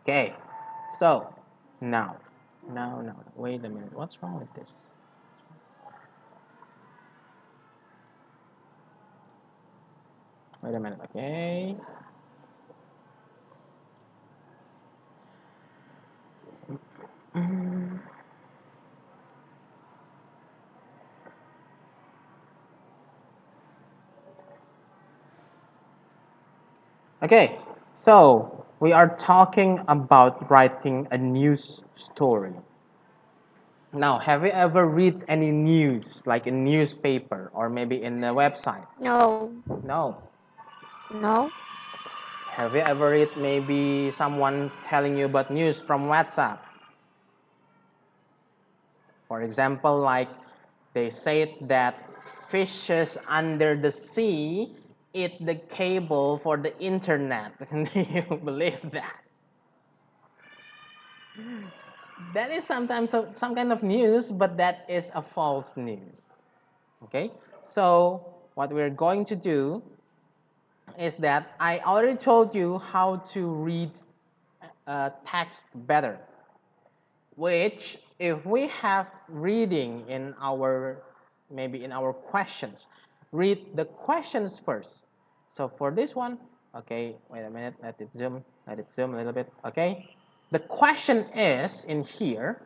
Okay, so now, wait a minute. What's wrong with this? Wait a minute. Okay. Mm. Okay, so we are talking about writing a news story. Now, have you ever read any news, like a newspaper or maybe in a website? No. No. No. Have you ever read maybe someone telling you about news from WhatsApp? For example, like they said that fishes under the sea eat the cable for the internet. Do you believe that? That is sometimes some kind of news, but that is a false news. Okay, so what we're going to do is that I already told you how to read text better, which if we have reading in our, maybe in our questions, read the questions first. So for this one, okay, wait a minute, let it zoom a little bit, okay. The question is in here,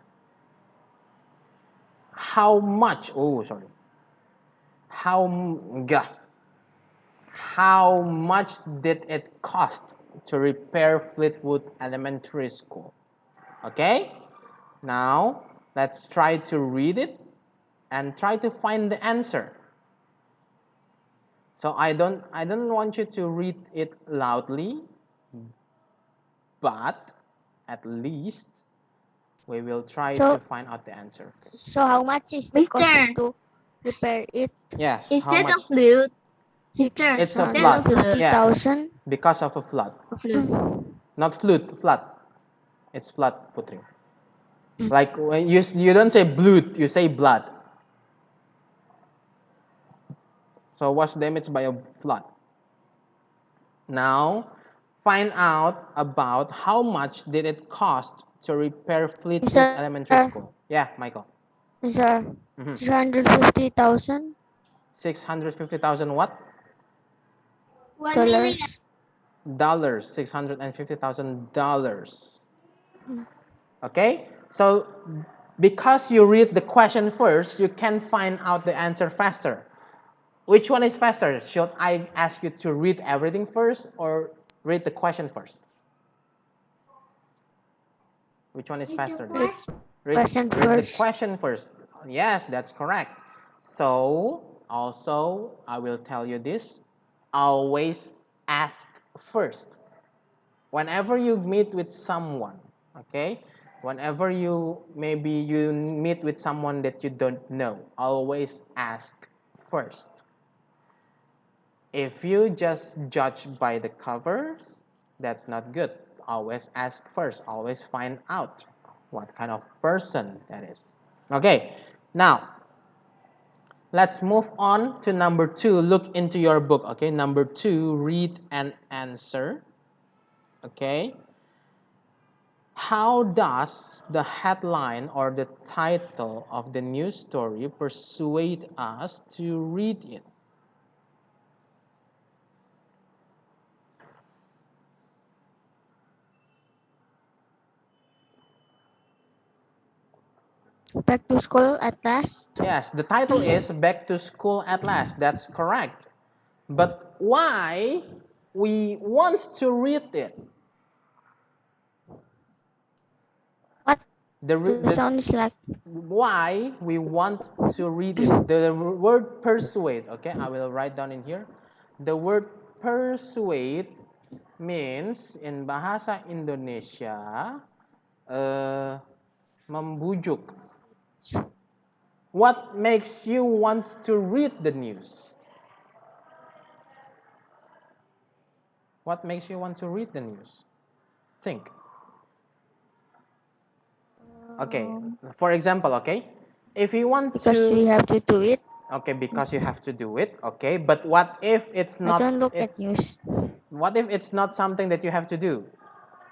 how much, oh sorry, how how much did it cost to repair Fleetwood Elementary School? Okay, now let's try to read it and try to find the answer. So I don't want you to read it loudly, but at least we will try to So, find out the answer. so how much is the cost Mister, to repair it? Yes, is how that much? a flute? Mister, It's is a that a flood. flute? Yeah, 650,000. because of a flood. A flute. Not flute, flood. It's flood, Putri. Like when you don't say blood, you say blood. So was damaged by a flood. Now, find out about how much did it cost to repair Fleetwood Sir, Elementary School. Yeah, Michael. sir, Mm-hmm. 650,000 650,000 what? dollars. Dollars. $650,000. Okay? So because you read the question first, you can find out the answer faster. Which one is faster? Should I ask you to read everything first or read the question first? Which one is faster? Question Read the first. question first. Yes, that's correct. So, also, I will tell you this. Always ask first. Whenever you meet with someone, okay? Whenever maybe you meet with someone that you don't know, always ask first. If you just judge by the cover, that's not good. Always ask first. Always find out what kind of person that is. Okay, now let's move on to number 2. Look into your book. Okay, number 2, read and answer. Okay, how does the headline or the title of the news story persuade us to read it? Back to school at last. Yes, the title is Back to School at Last. That's correct. But why we want to read it? What the The sound is like? why we want to read it. The word persuade, okay, I will write down in here. The word persuade means in bahasa Indonesia membujuk. What makes you want to read the news? What makes you want to read the news? Think. Okay, for example, okay, if you want Because we to, have to do it. okay, because you have to do it, okay, but what if it's I not, don't look at news. what if it's not something that you have to do?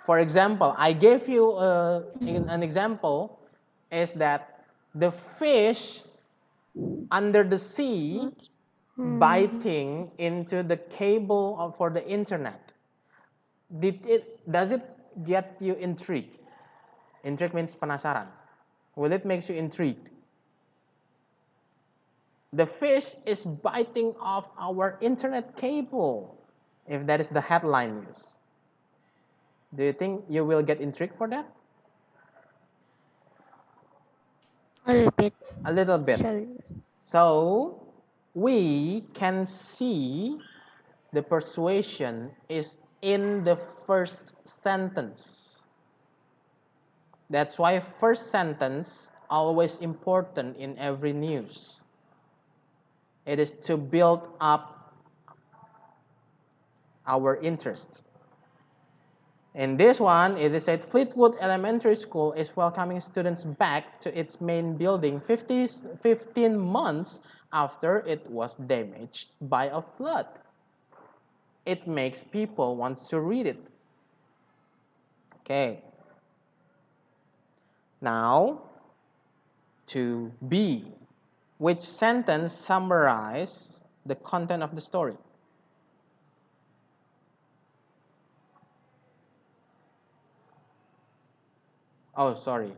For example, I gave you an example is that the fish under the sea biting into the cable for the internet. Does it get you intrigued? Intrigued means penasaran. Will it make you intrigued? The fish is biting off our internet cable. If that is the headline news, do you think you will get intrigued for that? A little bit. A little bit. Sorry. So we can see the persuasion is in the first sentence. That's why first sentence always important in every news. It is to build up our interest. In this one, it is said Fleetwood Elementary School is welcoming students back to its main building 15 months after it was damaged by a flood. It makes people want to read it. Okay. Now, to B. Which sentence summarizes the content of the story? Oh, sorry.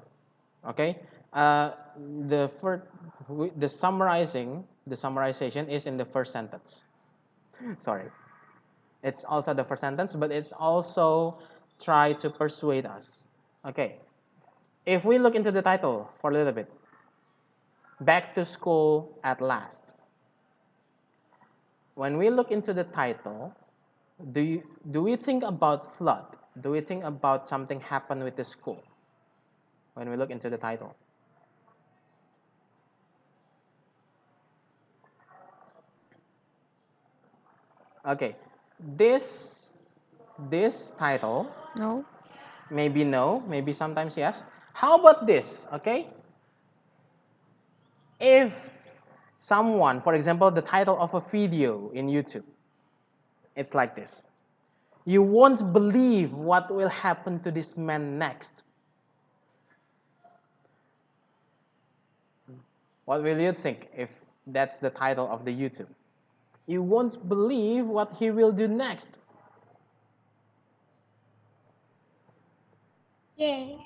Okay. The first, the summarization is in the first sentence. Sorry. It's also the first sentence, but it's also try to persuade us. Okay. If we look into the title for a little bit, Back to School at Last. When we look into the title, do we think about flood? Do we think about something happened with the school? When we look into the title. Okay. This title, No. maybe no, maybe sometimes yes. How about this? Okay. If someone, for example, the title of a video in YouTube, it's like this. You won't believe what will happen to this man next. What will you think if that's the title of the YouTube? You won't believe what he will do next. Yes.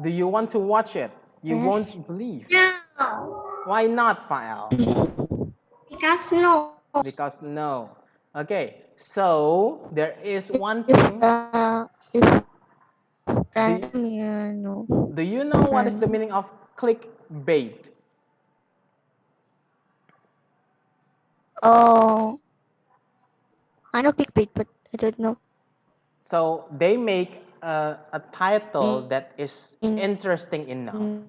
Do you want to watch it? You Yes. won't believe. No. Why not, Fael? Because no. Because no. Okay, so there is one If thing. if Do, random, yeah, no. do you know If what is the random. meaning of clickbait? Oh, I know clickbait, but I don't know. So they make a title In, that is interesting enough in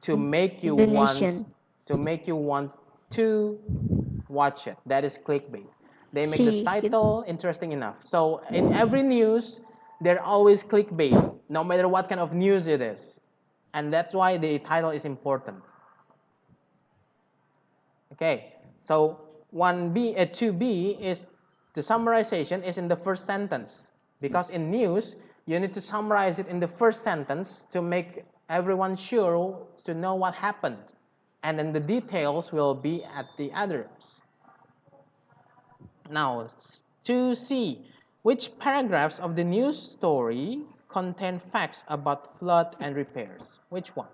to make you want Indonesian. to watch it. That is clickbait. They make the See. title interesting enough. So in every news, they're always clickbait, no matter what kind of news it is. And that's why the title is important. Okay, so 2B is the summarization is in the first sentence. Because in news, you need to summarize it in the first sentence to make everyone sure to know what happened. And then the details will be at the others. Now, 2C, which paragraphs of the news story contain facts about flood and repairs? Which one?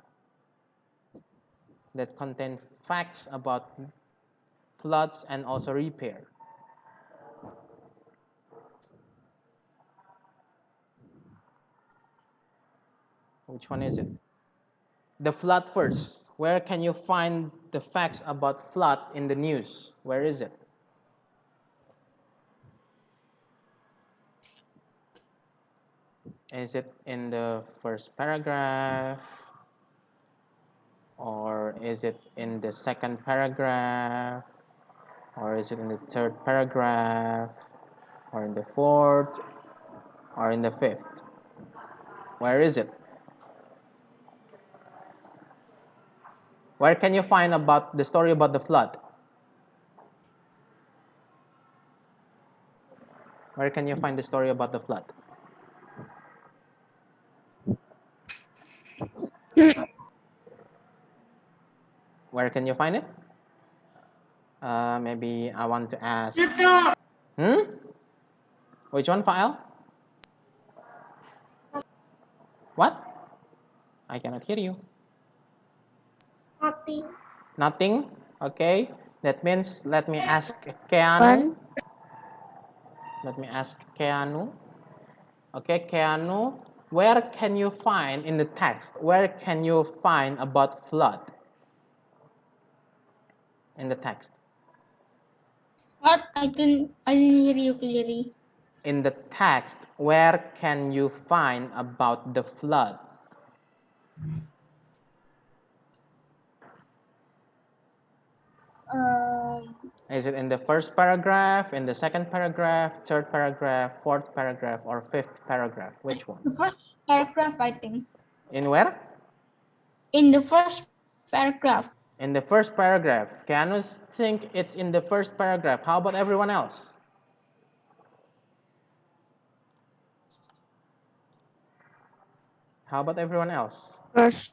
That contain facts about floods and also repair. Which one is it? The flood first. Where can you find the facts about flood in the news? Where is it? Is it in the first paragraph? Or is it in the second paragraph? Or is it in the third paragraph? Or in the fourth? Or in the fifth? Where is it? Where can you find about the story about the flood? Where can you find the story about the flood? Where can you find it? Maybe I want to ask. YouTube. Which one file? What? I cannot hear you. Nothing. Nothing? Okay. That means let me ask Keanu. Let me ask Keanu. Okay, Keanu, where can you find in the text? Where can you find about flood in the text? What? I didn't hear you clearly. In the text, where can you find about the flood? Is it in the first paragraph, in the second paragraph, third paragraph, fourth paragraph, or fifth paragraph? Which one? The first paragraph, I think. In where? In the first paragraph. In the first paragraph. Keanu think it's in the first paragraph. How about everyone else? How about everyone else? First.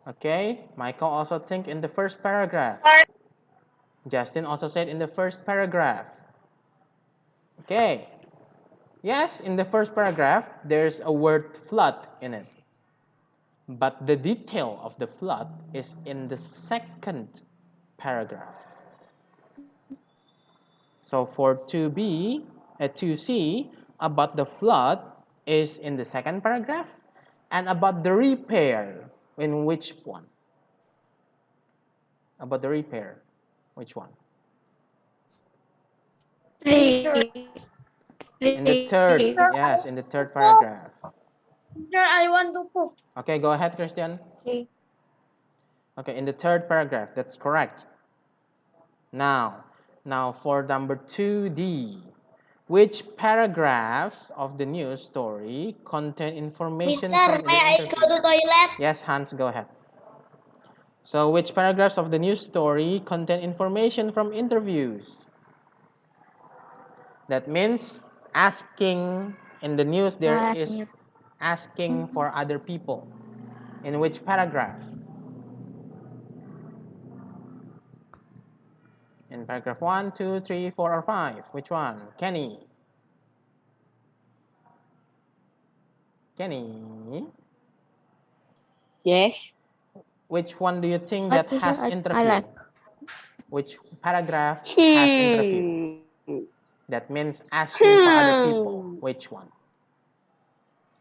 Okay, Michael also think in the first paragraph. Justin also said in the first paragraph. Okay, yes, in the first paragraph, there's a word flood in it. But the detail of the flood is in the second paragraph. So for 2B, 2C, about the flood is in the second paragraph, and about the repair, in which one? About the repair, which one? In the third, yes, in the third paragraph. I want to cook. Okay, go ahead, Christian. Okay, in the third paragraph, that's correct. Now for number 2D, which paragraphs of the news story contain information from the interview? I go to toilet. Yes, Hans, go ahead. So which paragraphs of the news story contain information from interviews? That means asking in the news there is asking for other people. In which paragraph? In paragraph 1, 2, 3, 4, or 5? Which one? Kenny? Kenny? Yes. Which one do you think that has interview? like. Which paragraph has interview? That means asking for other people. Which one?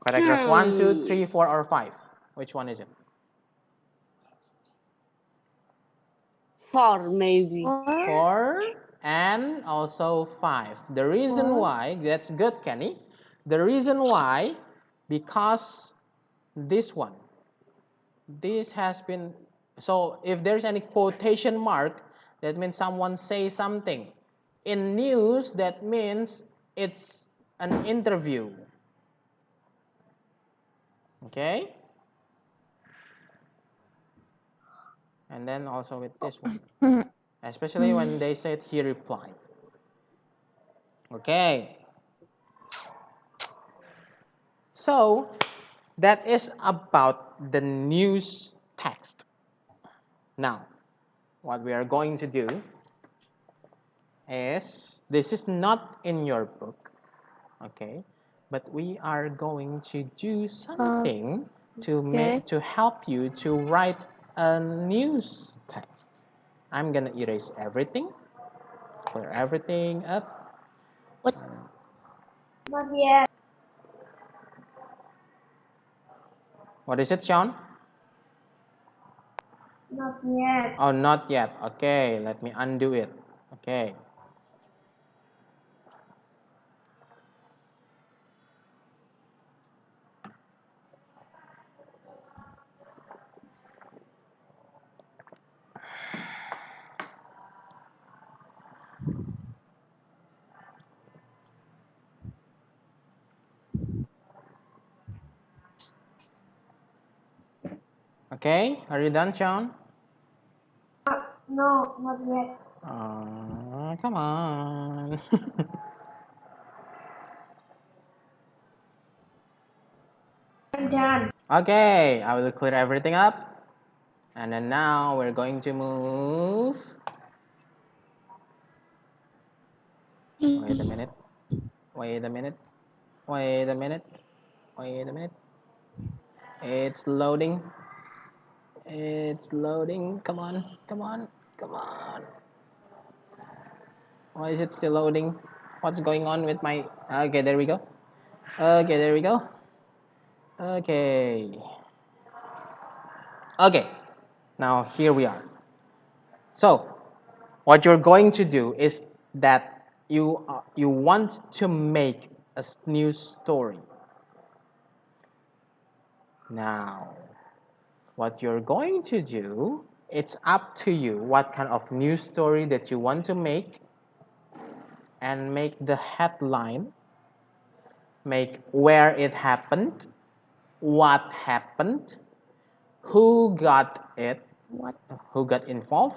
Paragraph 1, 2, 3, 4, or 5? Which one is it? 4 maybe. 4 and also 5. The reason why, that's good, Kenny. The reason why, because this one, this has been, so if there's any quotation mark, that means someone says something. In news, that means it's an interview. Okay? And then also with this one. Especially when they said he replied. Okay. So that is about the news text. Now, what we are going to do is, this is not in your book, okay? But we are going to do something to help you to write a news text. I'm gonna erase everything, clear everything up. What? Not yet. What is it, Sean? Not yet. Oh, not yet. Okay, let me undo it. Okay. Okay, are you done, Sean? No, not yet. Come on. I'm done. Okay, I will clear everything up. And then now we're going to move. Wait a minute. Wait a minute. Wait a minute. Wait a minute. It's loading. It's loading. Come on. Come on. Come on. Why is it still loading? What's going on with my... Okay, there we go. Okay, there we go. Okay. Okay. Now here we are. So, what you're going to do is that you want to make a new story. Now, what you're going to do, it's up to you what kind of news story that you want to make, and make the headline, make where it happened, what happened, who got it, who got involved,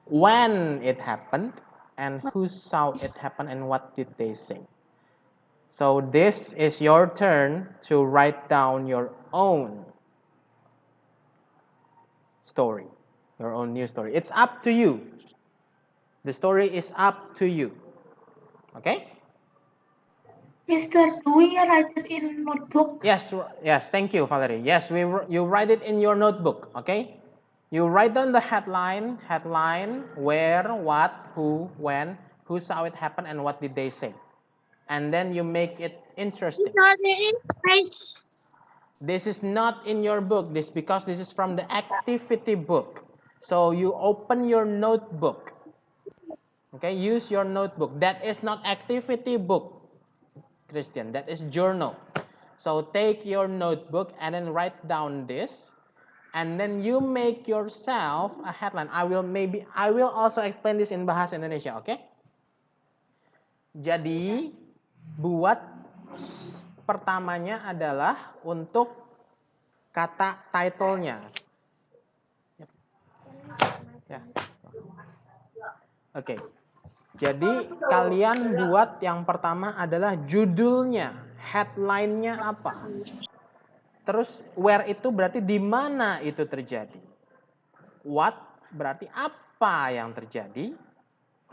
when it happened, and who saw it happen, and what did they say. So this is your turn to write down your own story, your own news story. It's up to you. The story is up to you. Okay? Mister, do we write it in notebook? Yes, yes. Thank you, Valerie. Yes, you write it in your notebook. Okay? You write down the headline, where, what, who, when, who saw it happen, and what did they say. And then you make it interesting. This is not in your book. Because this is from the activity book. So you open your notebook. Okay, use your notebook. That is not activity book, Christian. That is journal. So take your notebook and then write down this. And then you make yourself a headline. I will also explain this in Bahasa Indonesia, okay? Jadi, buat pertamanya adalah untuk kata title-nya. Ya. Oke. Jadi kalian buat yang pertama adalah judulnya, headline-nya apa. Terus where itu berarti di mana itu terjadi. What berarti apa yang terjadi.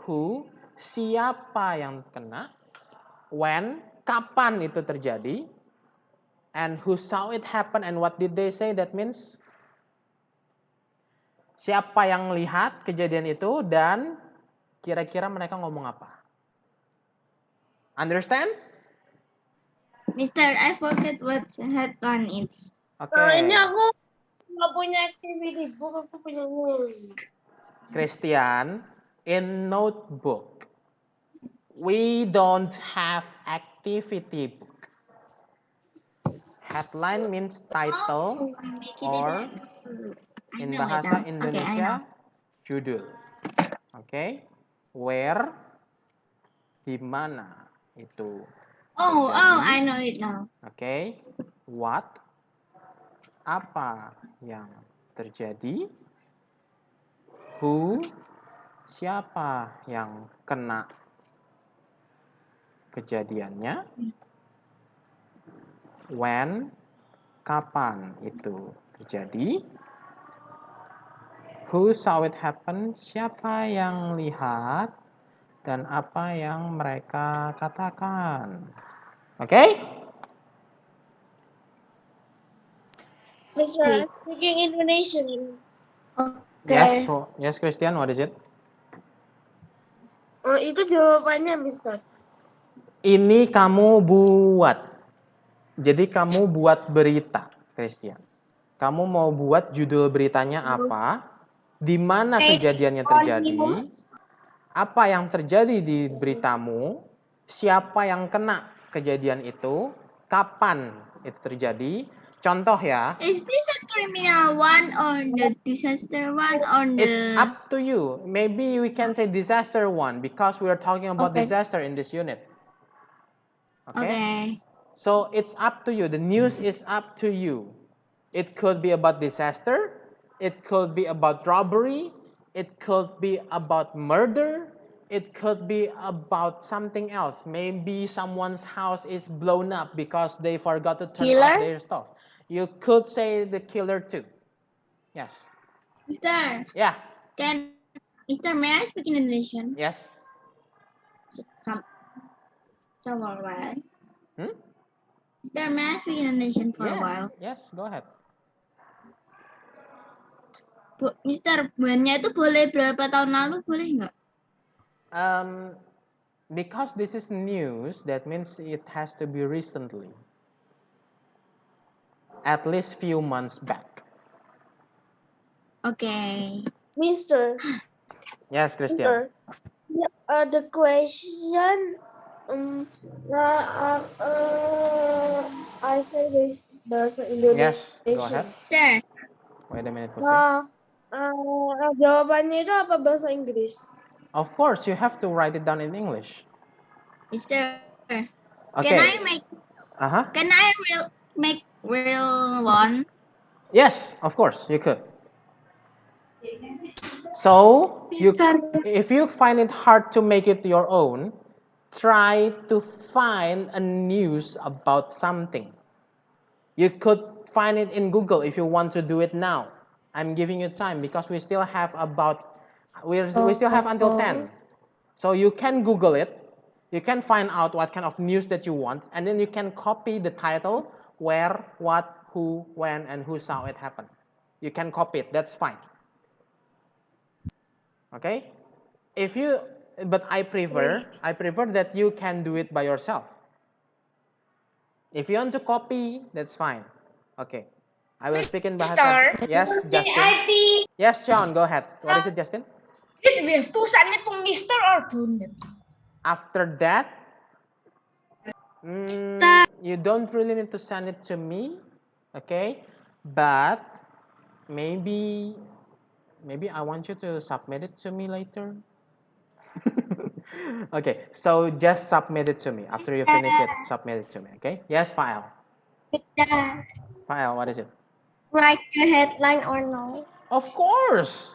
Who, siapa yang kena. When, kapan itu terjadi. And who saw it happen and what did they say. That means siapa yang lihat kejadian itu dan kira-kira mereka ngomong apa. Understand? Mister, I forget what headline is. Okay. Ini aku nggak punya activity book, aku punya Christian, in notebook, we don't have activity book. Headline means title or in Bahasa Indonesia, judul. Okay? Where, di mana itu terjadi. I know it now. Okay? What, apa yang terjadi. Who, siapa yang kena kejadiannya. When, kapan itu terjadi. Who saw it happen, siapa yang lihat, dan apa yang mereka katakan. Okay? Mister, I'm speaking Indonesian. Okay. Yes, Christian, what is it? Oh, itu jawabannya, Mister. Ini kamu buat. Jadi kamu buat berita, Christian. Kamu mau buat judul beritanya apa? Di mana kejadiannya terjadi? Apa yang terjadi di beritamu? Siapa yang kena kejadian itu? Kapan itu terjadi? Contoh ya. Is this a criminal one or the disaster one or the... It's up to you. Maybe we can say disaster one because we are talking about disaster in this unit. Okay? So it's up to you. The news is up to you. It could be about disaster. It could be about robbery. It could be about murder. It could be about something else. Maybe someone's house is blown up because they forgot to turn off their stuff. You could say the killer too. Yes. Mister, Yeah. Mister, may I speak in Indonesian? Yes. Some for a while. Hmm? Mister, may I speak in Indonesian for a Yes. while? Yes. Go ahead. Mister, bannya itu boleh berapa tahun lalu, boleh nggak? Because this is news, that means it has to be recently. At least few months back. Okay. Mister. Yes, Christian. Mister. The question. I say this bahasa Indonesia. Yes, go ahead. Mister, Wait a minute, Putri. Jawabannya itu apa bahasa Inggris? Of course, you have to write it down in English. Mister, Okay. Can I make real one? Yes, of course, you could. So, if you find it hard to make it your own, try to find a news about something. You could find it in Google if you want to do it now. I'm giving you time because we still have we still have until 10. So you can Google it. You can find out what kind of news that you want, and then you can copy the title, where, what, who, when, and who saw it happen. You can copy it. That's fine. Okay? But I prefer that you can do it by yourself. If you want to copy, that's fine. Okay. I will speak in Bahasa. Yes, Justin. Yes, Sean, go ahead. What is it, Justin? Yes, we have to send it to Mister or Donut. After that, you don't really need to send it to me, okay? But maybe I want you to submit it to me later. Okay, so just submit it to me. After you finish it, submit it to me, okay? Yes, file. File, what is it? Write the headline or no? Of course.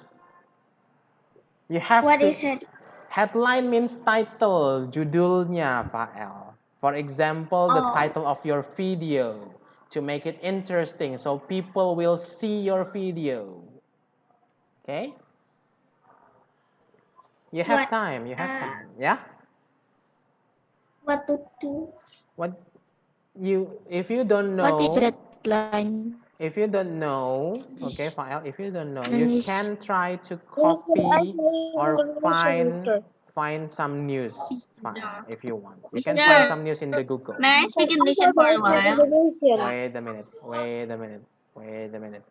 You have What to. is it? Headline means title, judulnya, file. For example, the title of your video, to make it interesting so people will see your video. Okay? You have time. You have time. Yeah? What to do? If you don't know. What is deadline? If you don't know, okay, file. If you don't know, you can try to copy or find some news file if you want. You can find some news in the Google. May I speak English for a while? Wait a minute. Wait a minute. Wait a minute.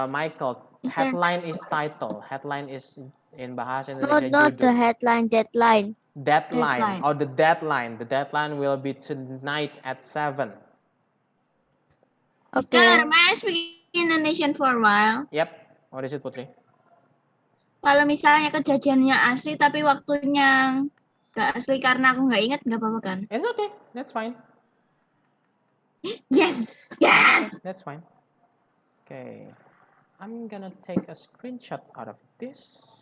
Michael, Mister. headline is title. Headline is in Bahasa No, Indonesia not the judul. headline, deadline. Deadline. Or the deadline. The deadline will be tonight at 7. Okay. May I speak Indonesian for a while? Yep. What is it, Putri? Kalau misalnya kejadiannya asli tapi waktunya nggak asli karena aku nggak ingat, nggak apa-apa kan? It's okay. That's fine. Yes. Yeah. That's fine. Okay. I'm gonna take a screenshot out of this.